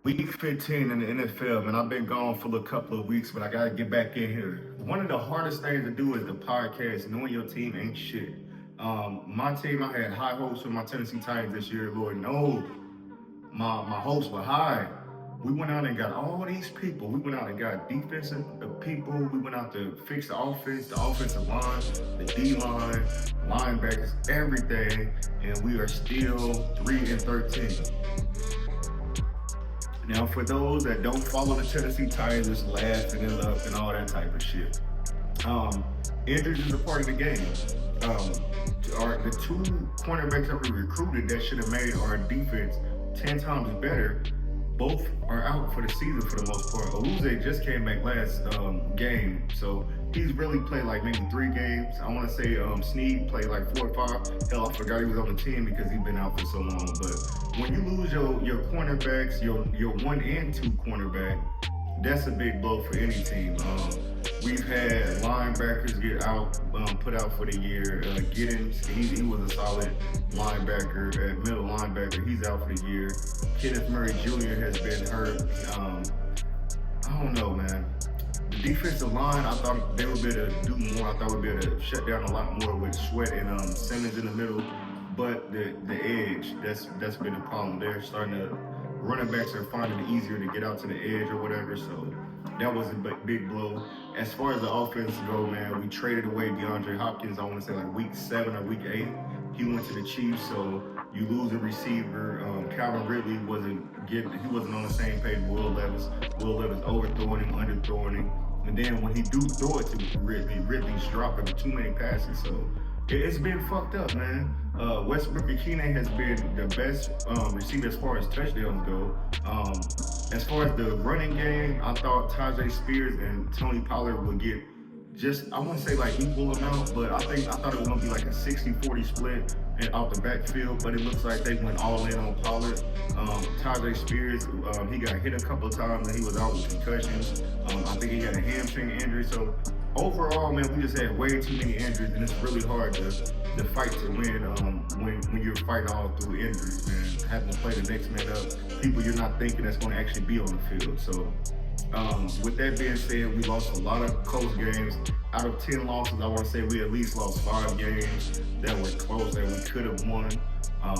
Week 15 in the NFL, man. I've been gone for a couple of weeks, but I gotta get back in here. One of the hardest things to do is the podcast. Knowing your team ain't shit. My team, I had high hopes for my Tennessee Titans this year. Lord knows, my hopes were high. We went out and got all these people. We went out and got defensive people. We went out to fix the offense, the offensive line, the D line, linebackers, everything, and we are still 3-13. Now, for those that don't follow the Tennessee Titans, just laughing and love and all that type of shit. Um, Injuries is a part of the game. Um, the two cornerbacks that we recruited that should have made our defense 10 times better, both are out for the season for the most part. Oluze just came back last game, so he's really played like maybe 3 games. I want to say Sneed played like 4 or 5. Hell, I forgot he was on the team because he's been out for so long. But when you lose your cornerbacks, your 1 and 2 cornerback, that's a big blow for any team. We've had linebackers get out, put out for the year. Giddens, he was a solid linebacker, at middle linebacker. He's out for the year. Kenneth Murray Jr. has been hurt. I don't know, man. The defensive line, I thought they would be able to do more. I thought we'd be able to shut down a lot more with Sweat and Simmons in the middle. But the edge, that's been a problem. They're starting to running backs are finding it easier to get out to the edge or whatever. So that was a big blow. As far as the offense go, man, we traded away DeAndre Hopkins. I want to say like week 7 or week 8. He went to the Chiefs, so you lose a receiver. Calvin Ridley he wasn't on the same page with Will Levis. Will Levis overthrowing him, underthrowing him. And then when he do throw it to Ridley, Ridley's dropping too many passes. So it's been fucked up, man. Westbrook Akine has been the best receiver as far as touchdowns go. As far as the running game, I thought Tajay Spears and Tony Pollard would get just, I wouldn't say like equal amount, but I thought it was gonna be like a 60-40 split and out the backfield, but it looks like they went all in on Pollard. Tajay Spears, he got hit a couple of times and he was out with concussions. I think he had a hamstring injury. So overall, man, we just had way too many injuries, and it's really hard to fight to win when you're fighting all through injuries, man. Having to play the next man up, people you're not thinking that's going to actually be on the field. So with that being said, we lost a lot of close games. Out of 10 losses, I want to say we at least lost 5 games that were close that we could have won.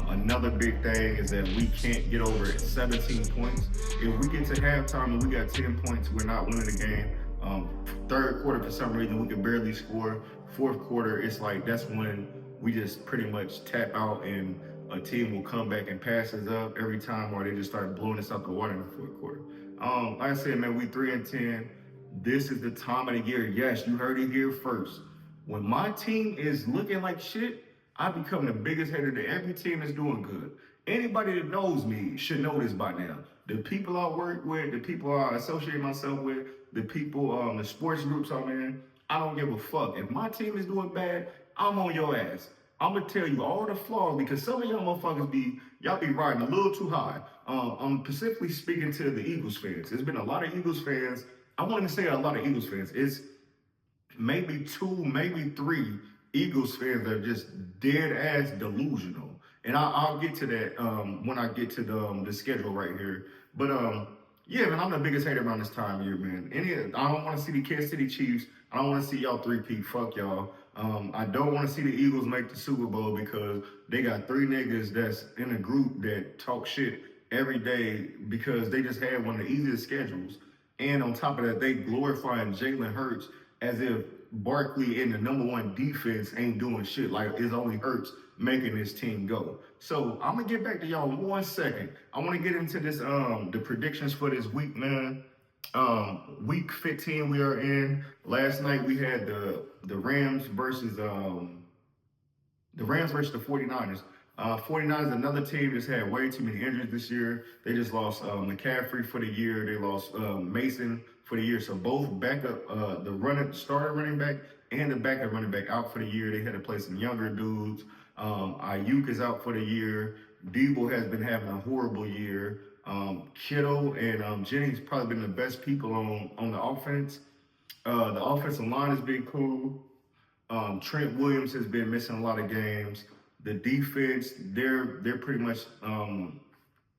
Another big thing is that we can't get over 17 points. If we get to halftime and we got 10 points, we're not winning the game. Third quarter, for some reason, we could barely score. Fourth quarter, it's like that's when we just pretty much tap out and a team will come back and pass us up every time, or they just start blowing us out the water in the fourth quarter. Like I said, man, we 3-10. This is the time of the year. Yes, you heard it here first. When my team is looking like shit, I become the biggest hater to every team that's doing good. Anybody that knows me should know this by now. The people I work with, the people I associate myself with, the people, the sports groups I'm in, I don't give a fuck. If my team is doing bad, I'm on your ass. I'm gonna tell you all the flaws because some of y'all motherfuckers y'all be riding a little too high. I'm specifically speaking to the Eagles fans. There's been a lot of Eagles fans. I want to say a lot of Eagles fans. It's maybe 2, maybe 3 Eagles fans that are just dead ass delusional. And I'll get to that when I get to the schedule right here. But yeah, man, I'm the biggest hater around this time of year, man. I don't want to see the Kansas City Chiefs. I don't want to see y'all 3-peat. Fuck y'all. I don't want to see the Eagles make the Super Bowl because they got 3 niggas that's in a group that talk shit every day because they just had one of the easiest schedules. And on top of that, they glorifying Jalen Hurts as if Barkley in the #1 defense ain't doing shit. Like it's only Hurts making this team go. So I'm gonna get back to y'all in 1 second. I want to get into this the predictions for this week, man. Week 15 we are in. Last night we had the Rams versus the 49ers. 49ers, another team, just had way too many injuries this year. They just lost McCaffrey for the year. They lost Mason for the year. So both backup, the starter running back and the backup running back out for the year. They had to play some younger dudes. Ayuk is out for the year. Debo has been having a horrible year. Kittle and Jennings probably been the best people on the offense. The offensive line has been cool. Trent Williams has been missing a lot of games. The defense, they're pretty much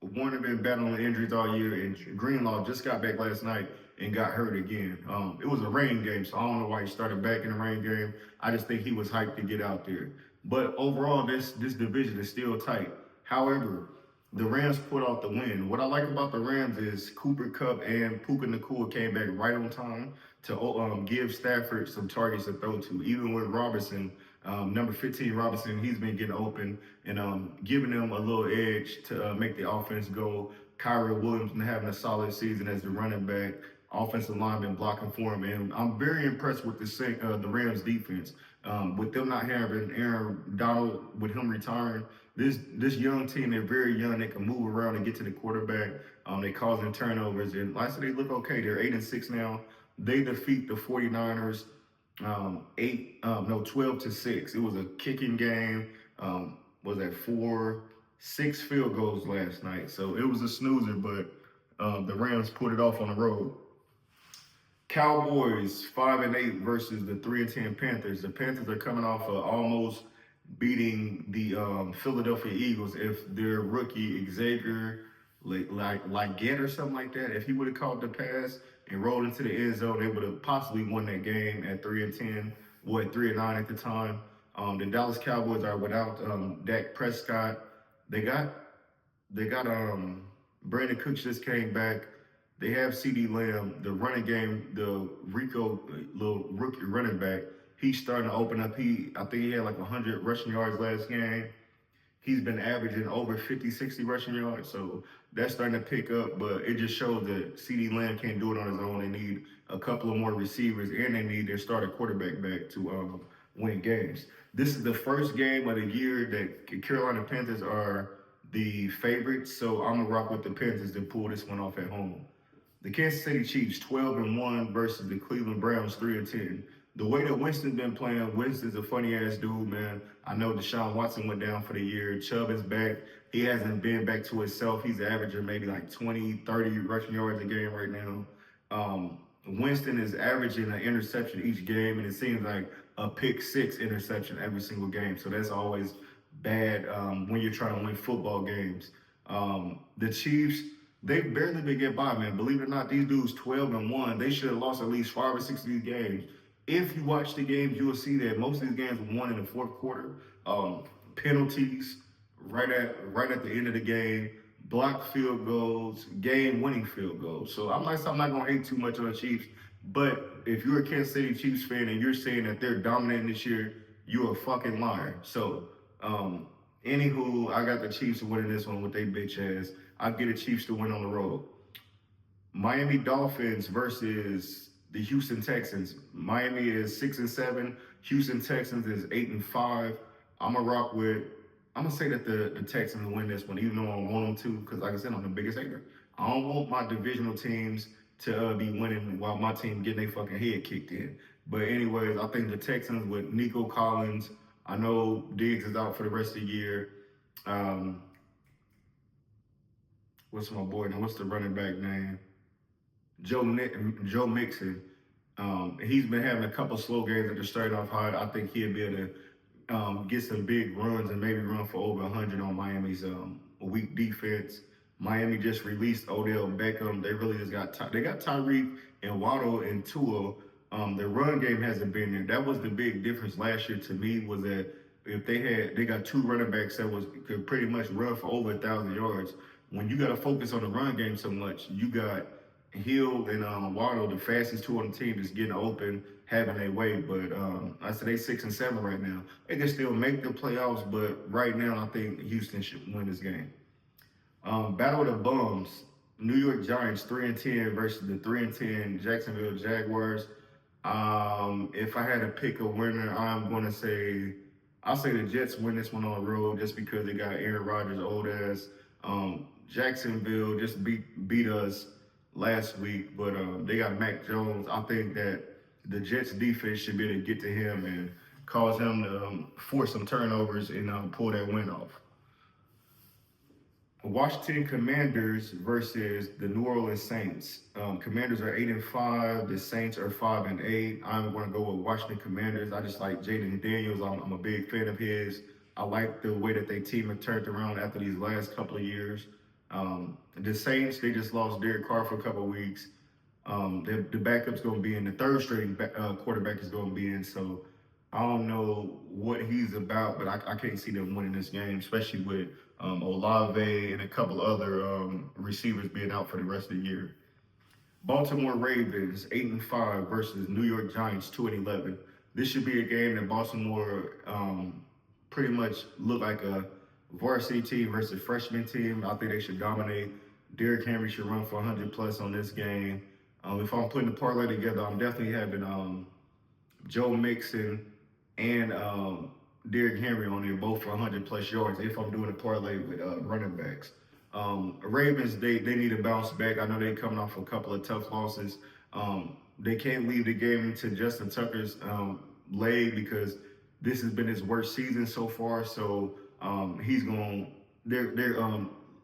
Warner been battling injuries all year, and Greenlaw just got back last night and got hurt again. It was a rain game, so I don't know why he started back in the rain game. I just think he was hyped to get out there. But overall, this division is still tight. However, the Rams put out the win. What I like about the Rams is Cooper Kupp and Puka Nacua came back right on time to give Stafford some targets to throw to. Even with Robinson, number 15 Robinson, he's been getting open and giving them a little edge to make the offense go. Kyrie Williams been having a solid season as the running back. Offensive line been blocking for him, and I'm very impressed with the Rams defense. With them not having Aaron Donald, with him retiring, this young team, they're very young. They can move around and get to the quarterback. They causing turnovers, and like I said, they look okay. They're 8-6 now. They defeat the 49ers 12-6. It was a kicking game. Was that 6 field goals last night? So it was a snoozer, but the Rams put it off on the road. Cowboys 5-8 versus the 3-10 Panthers. The Panthers are coming off of almost beating the Philadelphia Eagles. If their rookie Xavier like Get or something like that, if he would have caught the pass and rolled into the end zone, they would have possibly won that game at 3-10, or at 3-9 at the time. The Dallas Cowboys are without Dak Prescott. They got Brandon Cooks just came back. They have CD Lamb, the running game, the Rico little rookie running back. He's starting to open up. I think he had like 100 rushing yards last game. He's been averaging over 50, 60 rushing yards. So that's starting to pick up, but it just shows that CD Lamb can't do it on his own. They need a couple of more receivers, and they need their starter quarterback back to win games. This is the first game of the year that Carolina Panthers are the favorites, so I'm going to rock with the Panthers to pull this one off at home. The Kansas City Chiefs 12-1 versus the Cleveland Browns 3-10. The way that Winston's been playing, Winston's a funny ass dude, man. I know Deshaun Watson went down for the year. Chubb is back. He hasn't been back to himself. He's averaging maybe like 20, 30 rushing yards a game right now. Winston is averaging an interception each game, and it seems like a pick six interception every single game. So that's always bad when you're trying to win football games. The Chiefs, they barely been get by, man. Believe it or not, these dudes 12-1. They should have lost at least 5 or 6 of these games. If you watch the games, you will see that most of these games were won in the fourth quarter. Penalties right at the end of the game, blocked field goals, game-winning field goals. So I'm not gonna hate too much on the Chiefs. But if you're a Kansas City Chiefs fan and you're saying that they're dominating this year, you're a fucking liar. So, anywho, I got the Chiefs winning this one with their bitch ass. I get the Chiefs to win on the road. Miami Dolphins versus the Houston Texans. Miami is 6-7. Houston Texans is 8-5. I'm gonna say that the Texans will win this one, even though I don't want them to, because like I said, I'm the biggest hater. I don't want my divisional teams to be winning while my team getting their fucking head kicked in. But anyways, I think the Texans with Nico Collins. I know Diggs is out for the rest of the year. What's my boy now? What's the running back name? Joe Mixon. He's been having a couple slow games that are starting off hot. I think he'll be able to get some big runs and maybe run for over 100 on Miami's weak defense. Miami just released Odell Beckham. They really just got Tyreek and Waddle and Tua. The run game hasn't been there. That was the big difference last year to me, was that if they got 2 running backs that could pretty much run for over 1,000 yards. When you got to focus on the run game so much, you got Hill and Waddle, the fastest 2 on the team, just getting open, having their way. But I said they 6-7 right now. They can still make the playoffs, but right now I think Houston should win this game. Battle of the Bums. New York Giants 3-10 versus the 3-10 Jacksonville Jaguars. If I had to pick a winner, I'll say the Jets win this one on the road just because they got Aaron Rodgers, old ass. Jacksonville just beat us last week, but they got Mac Jones. I think that the Jets defense should be able to get to him and cause him to force some turnovers and pull that win off. Washington Commanders versus the New Orleans Saints. Commanders are 8-5. The Saints are 5-8. I'm going to go with Washington Commanders. I just like Jaden Daniels. I'm a big fan of his. I like the way that their team have turned around after these last couple of years. The Saints, they just lost Derek Carr for a couple of weeks. The backup's going to be in. The third string quarterback is going to be in. So I don't know what he's about, but I can't see them winning this game, especially with Olave and a couple other receivers being out for the rest of the year. Baltimore Ravens 8-5 versus New York Giants 2-11. This should be a game that Baltimore pretty much look like a varsity team versus freshman team. I think they should dominate. Derrick Henry should run for 100 plus on this game. If I'm putting the parlay together, I'm definitely having Joe Mixon and Derrick Henry on there, both for 100 plus yards. If I'm doing a parlay with running backs, Ravens they need to bounce back. I know they're coming off a couple of tough losses. They can't leave the game to Justin Tucker's leg because this has been his worst season so far. So he's going. They're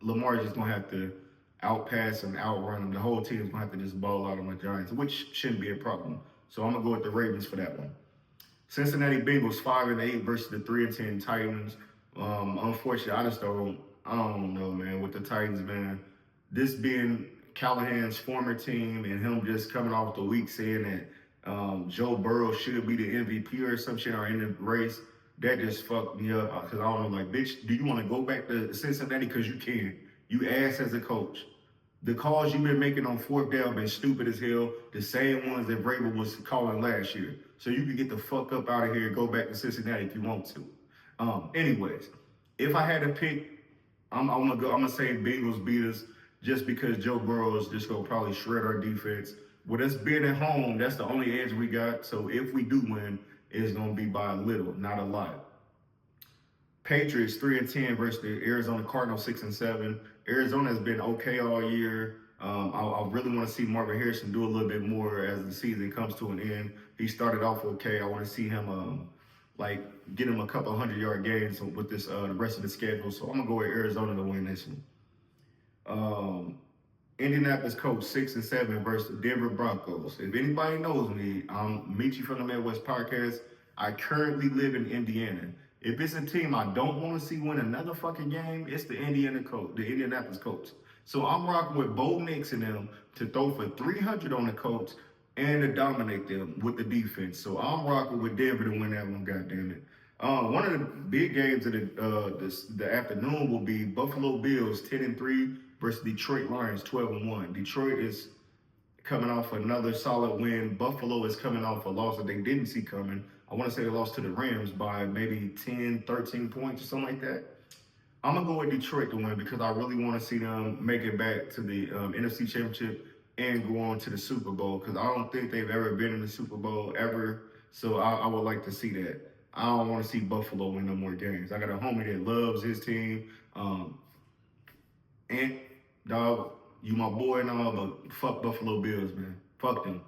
Lamar's just gonna have to outpass and outrun him. The whole team's gonna have to just ball out on the Giants, which shouldn't be a problem. So I'm gonna go with the Ravens for that one. Cincinnati Bengals 5-8 versus the 3-10 Titans. Unfortunately, I don't know, man. With the Titans, man, this being Callahan's former team and him just coming off the week saying that Joe Burrow should be the MVP or some shit or in the race, that just fucked me up because I don't know, like, bitch, do you want to go back to Cincinnati? Because you can. You ass as a coach. The calls you've been making on fourth down been stupid as hell. The same ones that Vrabel was calling last year. So you can get the fuck up out of here and go back to Cincinnati if you want to. Anyways, if I had to pick, I'm gonna say Bengals beat us just because Joe Burrow is just gonna probably shred our defense. With us being at home, that's the only edge we got. So if we do win, it's gonna be by a little, not a lot. Patriots 3-10 versus the Arizona Cardinals 6-7. Arizona has been okay all year. I really want to see Marvin Harrison do a little bit more as the season comes to an end. He started off okay. I want to see him get him a couple 100-yard games with this the rest of the schedule. So I'm gonna go with Arizona to win this one. Indianapolis Colts 6-7 versus the Denver Broncos. If anybody knows me, I'm Michi from the Midwest Podcast. I currently live in Indiana. If it's a team I don't want to see win another fucking game, it's the Indianapolis Colts. So I'm rocking with Bo Nix and them to throw for 300 on the Colts and to dominate them with the defense. So I'm rocking with Denver to win that one, goddammit. One of the big games of the afternoon will be Buffalo Bills 10-3 versus Detroit Lions 12-1. Detroit is coming off another solid win. Buffalo is coming off a loss that they didn't see coming. I want to say they lost to the Rams by maybe 10, 13 points or something like that. I'm going to go with Detroit to win because I really want to see them make it back to the NFC Championship and go on to the Super Bowl because I don't think they've ever been in the Super Bowl ever. So I would like to see that. I don't want to see Buffalo win no more games. I got a homie that loves his team. And, dog, you my boy and all, but fuck Buffalo Bills, man. Fuck them.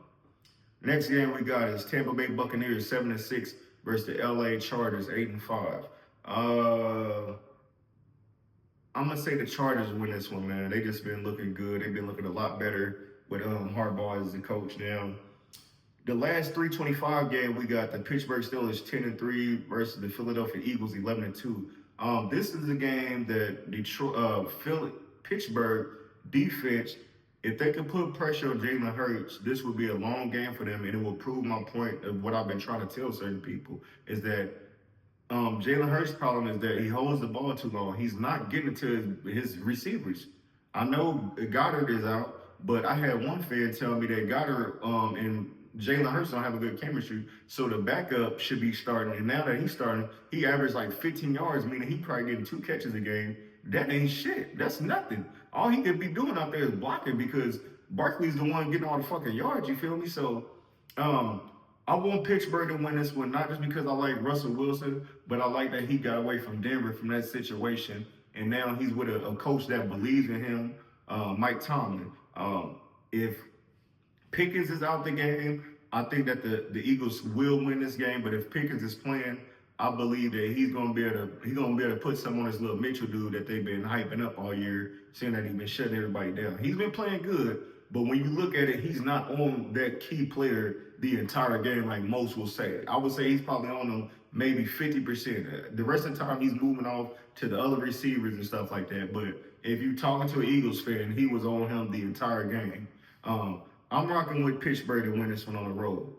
Next game we got is Tampa Bay Buccaneers 7-6 versus the LA Chargers 8-5. I'm gonna say the Chargers win this one, man. They just been looking good. They've been looking a lot better with Harbaugh as the coach now. The last 325 game we got the Pittsburgh Steelers 10-3 versus the Philadelphia Eagles 11-2. This is a game that Pittsburgh defense. If they can put pressure on Jalen Hurts, this will be a long game for them, and it will prove my point of what I've been trying to tell certain people, is that Jalen Hurts' problem is that he holds the ball too long. He's not getting it to his receivers. I know Goddard is out, but I had one fan tell me that Goddard and Jalen Hurts don't have a good chemistry, so the backup should be starting. And now that he's starting, he averaged like 15 yards, meaning he probably getting 2 catches a game. That ain't shit. That's nothing. All he could be doing out there is blocking because Barkley's the one getting all the fucking yards, you feel me? So I want Pittsburgh to win this one, not just because I like Russell Wilson, but I like that he got away from Denver from that situation. And now he's with a coach that believes in him, Mike Tomlin. If Pickens is out the game, I think that the Eagles will win this game. But if Pickens is playing, I believe that he's gonna be able to put some on this little Mitchell dude that they've been hyping up all year, saying that he's been shutting everybody down. He's been playing good, But when you look at it, he's not on that key player the entire game like most will say. I would say he's probably on them maybe 50%. The rest of the time he's moving off to the other receivers and stuff like that. But if you're talking to an Eagles fan, he was on him the entire game. I'm rocking with Pittsburgh to win this one on the road.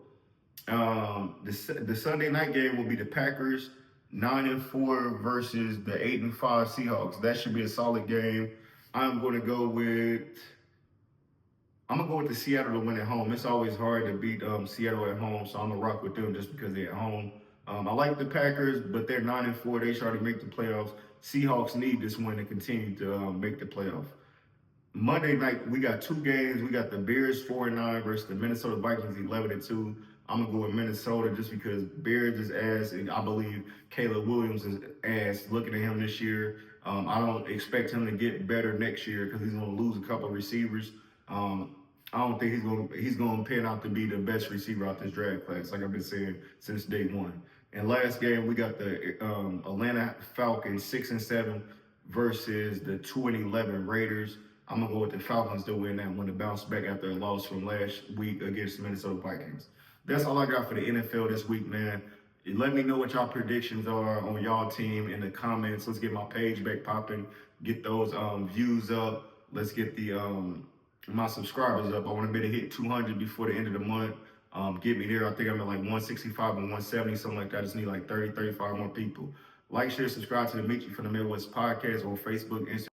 The Sunday night game will be the Packers 9-4 versus the 8-5 Seahawks. That should be a solid game. I'm going to go with I'm gonna go with the Seattle to win at home. It's always hard to beat Seattle at home, so I'm gonna rock with them just because they're at home. I like the Packers, but they're 9-4. They try to make the playoffs. Seahawks need this win to continue to make the playoffs. Monday night, we got two games. We got the Bears 4-9 versus the Minnesota Vikings 11-2. I'm gonna go with Minnesota just because Bears is ass, and I believe Caleb Williams is ass. Looking at him this year, I don't expect him to get better next year because he's gonna lose a couple of receivers. I don't think he's gonna pan out to be the best receiver out this draft class, like I've been saying since day one. And last game, we got the Atlanta Falcons 6-7 versus the 2-11 Raiders. I'm gonna go with the Falcons to win that one to bounce back after a loss from last week against the Minnesota Vikings. That's all I got for the NFL this week, man. Let me know what y'all predictions are on y'all team in the comments. Let's get my page back popping, get those views up. Let's get the my subscribers up. I want to be able to hit 200 before the end of the month. Get me there. I think I'm at like 165 or 170, something like that. I just need like 30, 35 more people. Like, share, subscribe to the Meet You from the Midwest podcast on Facebook, Instagram.